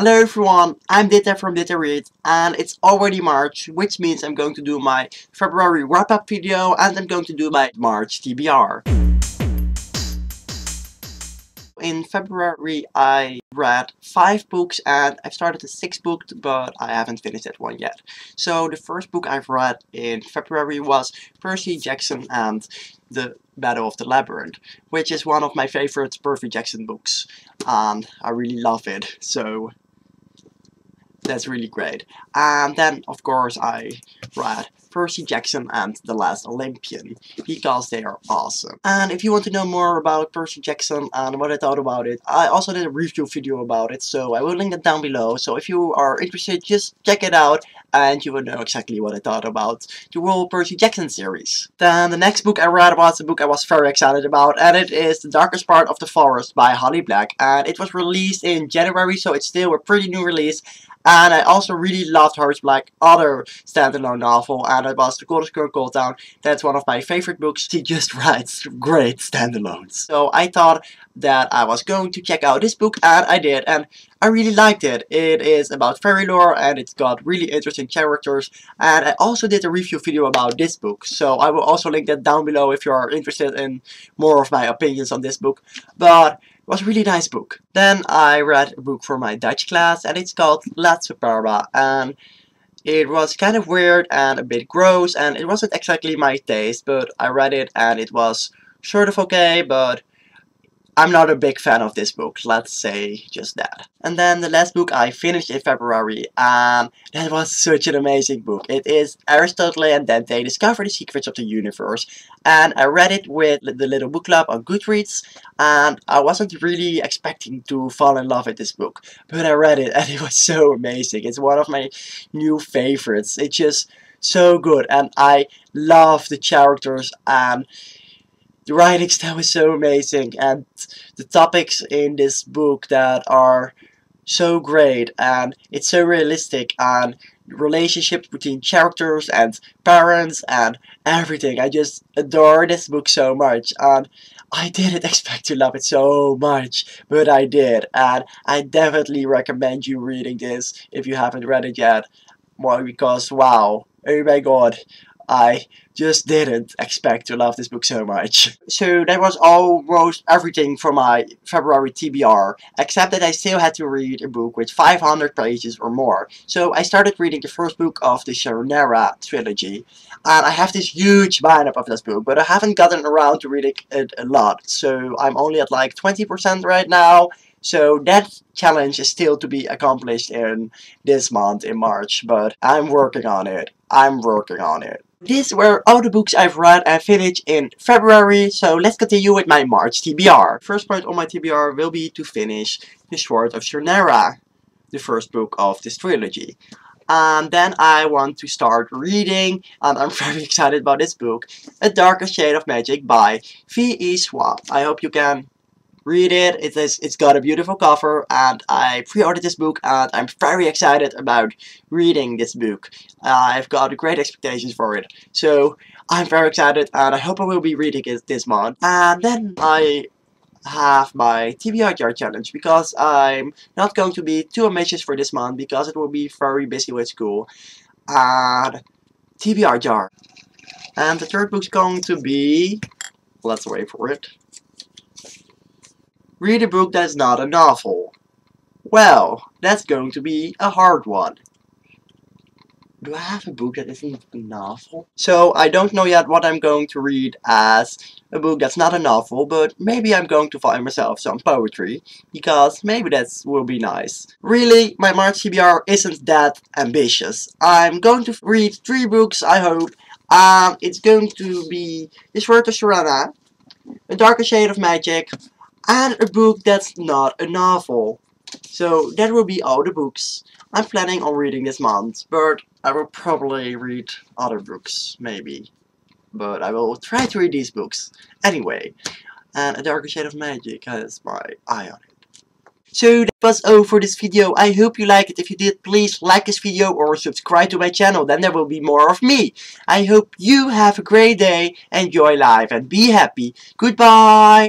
Hello everyone, I'm Ditta from Ditta Reads, and it's already March, which means I'm going to do my February wrap-up video and I'm going to do my March TBR. In February I read 5 books and I've started the 6th book, but I haven't finished that one yet. So the first book I've read in February was Percy Jackson and the Battle of the Labyrinth, which is one of my favorite Percy Jackson books, and I really love it, so that's really great. And then of course I read Percy Jackson and the Last Olympian, because they are awesome. And if you want to know more about Percy Jackson and what I thought about it, I also did a review video about it, so I will link it down below. So if you are interested, just check it out and you will know exactly what I thought about the whole Percy Jackson series. Then the next book I read was a book I was very excited about, and it is The Darkest Part of the Forest by Holly Black, and it was released in January, so it's still a pretty new release. And I also really loved Holly Black's other standalone novel, and it was The Coldest Girl Cold Town. That's one of my favorite books. She just writes great standalones. So I thought that I was going to check out this book, and I did, and I really liked it. It is about fairy lore, and it's got really interesting characters, and I also did a review video about this book, so I will also link that down below if you are interested in more of my opinions on this book. But it was a really nice book. Then I read a book for my Dutch class, and it's called Laatste Parba, and it was kind of weird and a bit gross, and it wasn't exactly my taste, but I read it and it was sort of okay, but I'm not a big fan of this book, let's say just that. And then the last book I finished in February, and that was such an amazing book. It is Aristotle and Dante Discover the Secrets of the Universe, and I read it with the little book club on Goodreads, and I wasn't really expecting to fall in love with this book, but I read it and it was so amazing. It's one of my new favorites. It's just so good, and I love the characters, and the writing style is so amazing, and the topics in this book that are so great, and it's so realistic, and relationships between characters and parents and everything. I just adore this book so much, and I didn't expect to love it so much, but I did, and I definitely recommend you reading this if you haven't read it yet. Well, because wow, oh my god, I just didn't expect to love this book so much. So that was almost everything for my February TBR, except that I still had to read a book with 500 pages or more. So I started reading the first book of the Shannara trilogy, and I have this huge bind-up of this book, but I haven't gotten around to reading it a lot, so I'm only at like 20% right now. So that challenge is still to be accomplished in this month, in March, but I'm working on it. I'm working on it. These were all the books I've read and finished in February, so let's continue with my March TBR. First point on my TBR will be to finish The Sword of Shannara, the first book of this trilogy. And then I want to start reading, and I'm very excited about this book, A Darker Shade of Magic by V.E. Schwab. I hope you can read it. It's got a beautiful cover, and I pre-ordered this book, and I'm very excited about reading this book. I've got great expectations for it, so I'm very excited, and I hope I will be reading it this month. And then I have my TBR JAR challenge, because I'm not going to be too ambitious for this month, because it will be very busy with school. And TBR JAR. And the third book's going to be, let's wait for it, read a book that's not a novel. Well, that's going to be a hard one. Do I have a book that isn't a novel? So I don't know yet what I'm going to read as a book that's not a novel, but maybe I'm going to find myself some poetry, because maybe that will be nice. Really, my March TBR isn't that ambitious. I'm going to read 3 books, I hope. It's going to be The Sword of Shannara, A Darker Shade of Magic, and a book that's not a novel. So that will be all the books I'm planning on reading this month, but I will probably read other books, maybe. But I will try to read these books anyway. And A Darker Shade of Magic has my eye on it. So that was all for this video. I hope you liked it. If you did, please like this video or subscribe to my channel, then there will be more of me. I hope you have a great day, enjoy life and be happy. Goodbye!